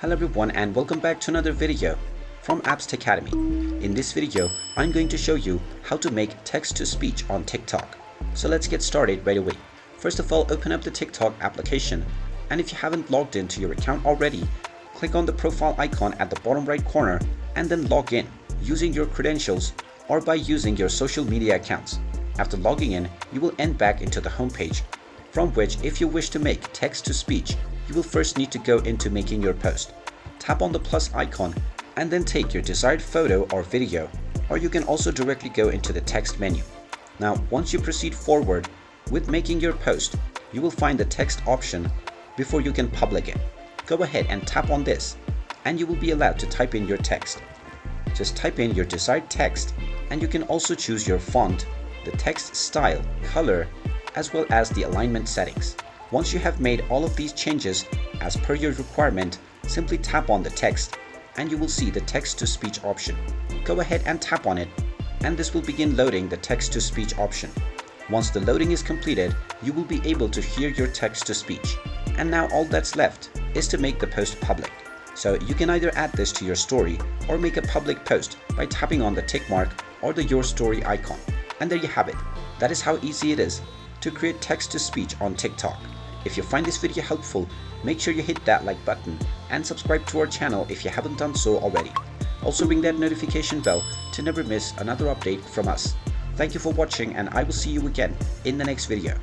Hello everyone and welcome back to another video from Apps Academy. In this video, I'm going to show you how to make text-to-speech on TikTok. So let's get started right away. First of all, open up the TikTok application, and if you haven't logged into your account already, click on the profile icon at the bottom right corner and then log in using your credentials or by using your social media accounts. After logging in, you will end back into the home page, from which if you wish to make text-to-speech, you will first need to go into making your post. Tap on the plus icon and then take your desired photo or video, or you can also directly go into the text menu. Now, once you proceed forward with making your post, you will find the text option before you can publish it. Go ahead and tap on this and you will be allowed to type in your text. Just type in your desired text and you can also choose your font, the text style, color, as well as the alignment settings. Once you have made all of these changes as per your requirement, simply tap on the text and you will see the text-to-speech option. Go ahead and tap on it and this will begin loading the text-to-speech option. Once the loading is completed, you will be able to hear your text-to-speech. And now all that's left is to make the post public. So you can either add this to your story or make a public post by tapping on the tick mark or the Your Story icon. And there you have it. That is how easy it is to create text-to-speech on TikTok. If you find this video helpful, make sure you hit that like button and subscribe to our channel if you haven't done so already. Also ring that notification bell to never miss another update from us. Thank you for watching and I will see you again in the next video.